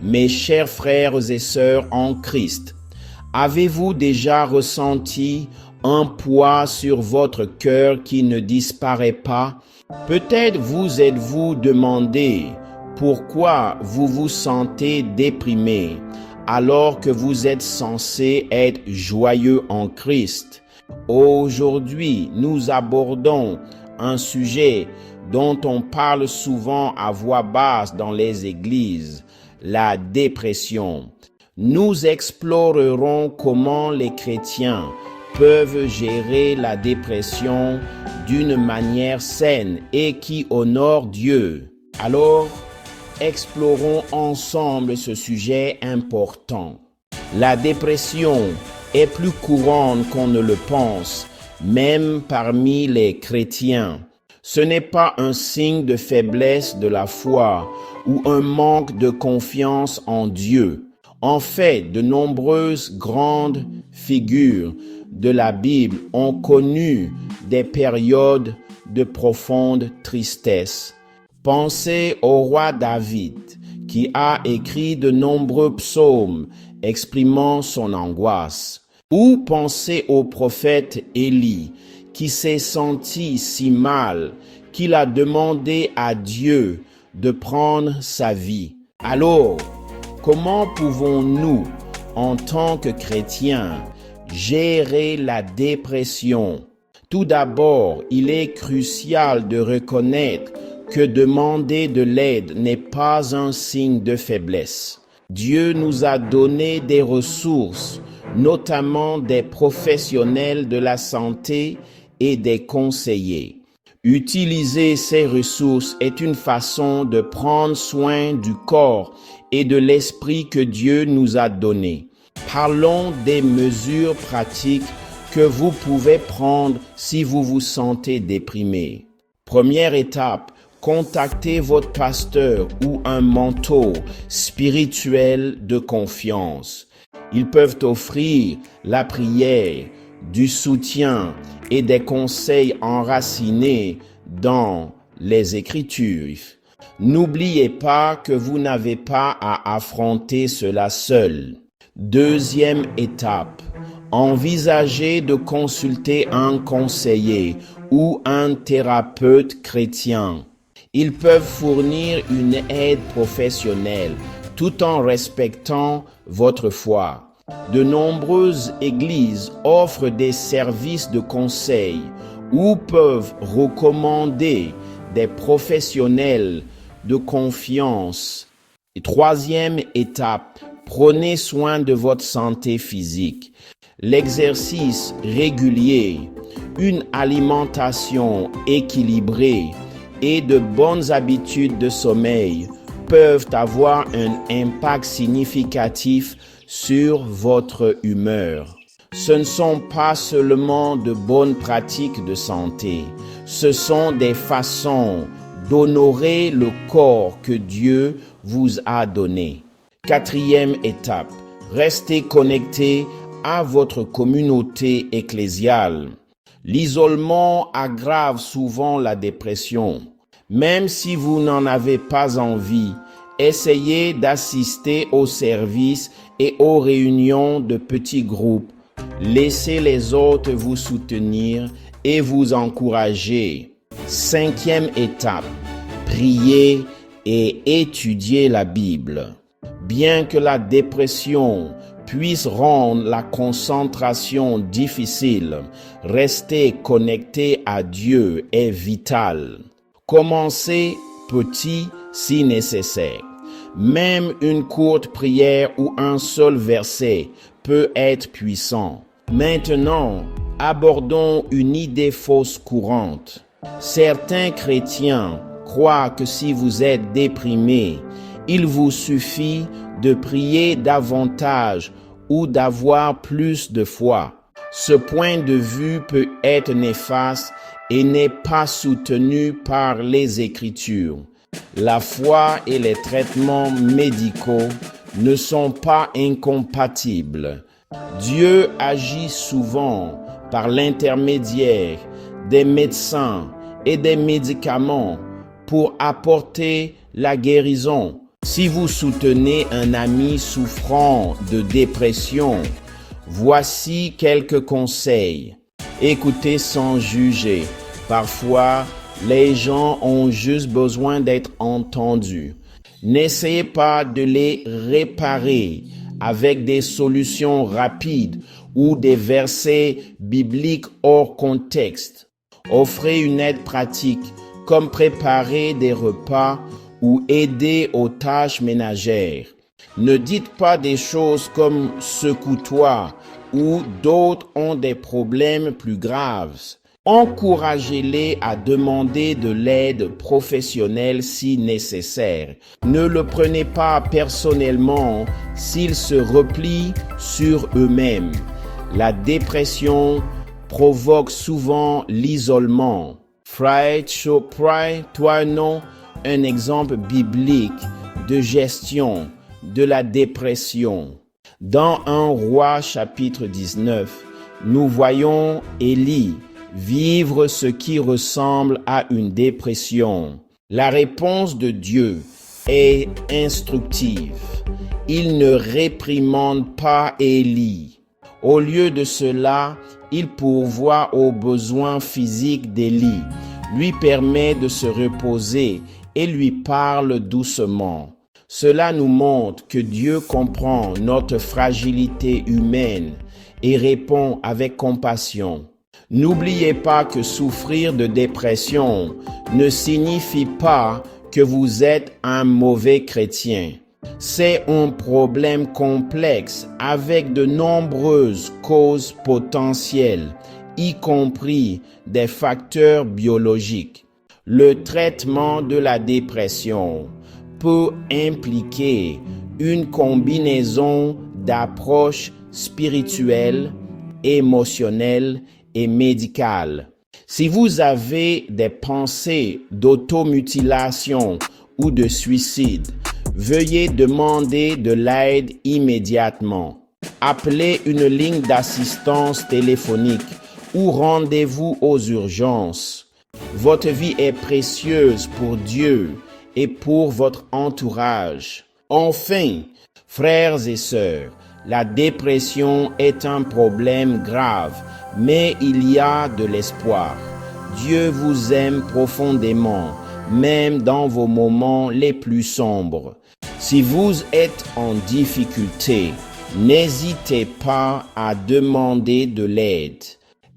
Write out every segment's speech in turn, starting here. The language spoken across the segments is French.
Mes chers frères et sœurs en Christ, avez-vous déjà ressenti un poids sur votre cœur qui ne disparaît pas? Peut-être vous êtes-vous demandé pourquoi vous vous sentez déprimé alors que vous êtes censé être joyeux en Christ. Aujourd'hui, nous abordons un sujet dont on parle souvent à voix basse dans les églises, la dépression. Nous explorerons comment les chrétiens peuvent gérer la dépression d'une manière saine et qui honore Dieu. Alors, explorons ensemble ce sujet important. La dépression est plus courante qu'on ne le pense, même parmi les chrétiens. Ce n'est pas un signe de faiblesse de la foi ou un manque de confiance en Dieu. En fait, de nombreuses grandes figures de la Bible ont connu des périodes de profonde tristesse. Pensez au roi David, qui a écrit de nombreux psaumes exprimant son angoisse. Ou pensez au prophète Élie, qui s'est senti si mal qu'il a demandé à Dieu de prendre sa vie. Alors, comment pouvons-nous, en tant que chrétiens, gérer la dépression? Tout d'abord, il est crucial de reconnaître que demander de l'aide n'est pas un signe de faiblesse. Dieu nous a donné des ressources, notamment des professionnels de la santé et des conseillers. Utiliser ces ressources est une façon de prendre soin du corps et de l'esprit que Dieu nous a donné. Parlons des mesures pratiques que vous pouvez prendre si vous vous sentez déprimé. Première étape, contactez votre pasteur ou un mentor spirituel de confiance. Ils peuvent offrir la prière, du soutien et des conseils enracinés dans les Écritures. N'oubliez pas que vous n'avez pas à affronter cela seul. Deuxième étape, envisagez de consulter un conseiller ou un thérapeute chrétien. Ils peuvent fournir une aide professionnelle tout en respectant votre foi. De nombreuses églises offrent des services de conseil ou peuvent recommander des professionnels de confiance. Et troisième étape, prenez soin de votre santé physique. L'exercice régulier, une alimentation équilibrée et de bonnes habitudes de sommeil peuvent avoir un impact significatif sur votre humeur. Ce ne sont pas seulement de bonnes pratiques de santé, ce sont des façons d'honorer le corps que Dieu vous a donné. Quatrième étape, restez connecté à votre communauté ecclésiale. L'isolement aggrave souvent la dépression. Même si vous n'en avez pas envie, essayez d'assister aux services et aux réunions de petits groupes. Laissez les autres vous soutenir et vous encourager. Cinquième étape, priez et étudiez la Bible. Bien que la dépression puisse rendre la concentration difficile, rester connecté à Dieu est vital. Commencez petit si nécessaire. Même une courte prière ou un seul verset peut être puissant. Maintenant, abordons une idée fausse courante. Certains chrétiens croient que si vous êtes déprimé, il vous suffit de prier davantage ou d'avoir plus de foi. Ce point de vue peut être néfaste et n'est pas soutenu par les Écritures. La foi et les traitements médicaux ne sont pas incompatibles. Dieu agit souvent par l'intermédiaire des médecins et des médicaments pour apporter la guérison. Si vous soutenez un ami souffrant de dépression, voici quelques conseils. Écoutez sans juger. Parfois, les gens ont juste besoin d'être entendus. N'essayez pas de les réparer avec des solutions rapides ou des versets bibliques hors contexte. Offrez une aide pratique, comme préparer des repas ou aider aux tâches ménagères. Ne dites pas des choses comme « secoue-toi » ou « d'autres ont des problèmes plus graves ». Encouragez-les à demander de l'aide professionnelle si nécessaire. Ne le prenez pas personnellement s'ils se replient sur eux-mêmes. La dépression provoque souvent l'isolement. Fry Chopra, toi non, un exemple biblique de gestion de la dépression. Dans 1 Roi chapitre 19, nous voyons Élie vivre ce qui ressemble à une dépression. La réponse de Dieu est instructive. Il ne réprimande pas Élie. Au lieu de cela, il pourvoit aux besoins physiques d'Élie, lui permet de se reposer et lui parle doucement. Cela nous montre que Dieu comprend notre fragilité humaine et répond avec compassion. N'oubliez pas que souffrir de dépression ne signifie pas que vous êtes un mauvais chrétien. C'est un problème complexe avec de nombreuses causes potentielles, y compris des facteurs biologiques. Le traitement de la dépression peut impliquer une combinaison d'approches spirituelles, émotionnelles et médicales. Si vous avez des pensées d'automutilation ou de suicide, veuillez demander de l'aide immédiatement. Appelez une ligne d'assistance téléphonique ou rendez-vous aux urgences. Votre vie est précieuse pour Dieu et pour votre entourage. Enfin, frères et sœurs, la dépression est un problème grave, mais il y a de l'espoir. Dieu vous aime profondément, même dans vos moments les plus sombres. Si vous êtes en difficulté, n'hésitez pas à demander de l'aide.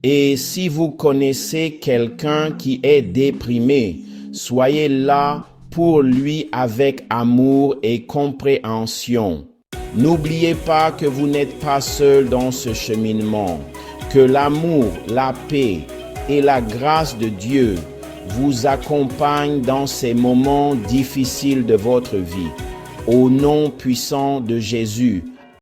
Et si vous connaissez quelqu'un qui est déprimé, soyez là pour lui avec amour et compréhension. N'oubliez pas que vous n'êtes pas seul dans ce cheminement, que l'amour, la paix et la grâce de Dieu vous accompagnent dans ces moments difficiles de votre vie. Au nom puissant de Jésus,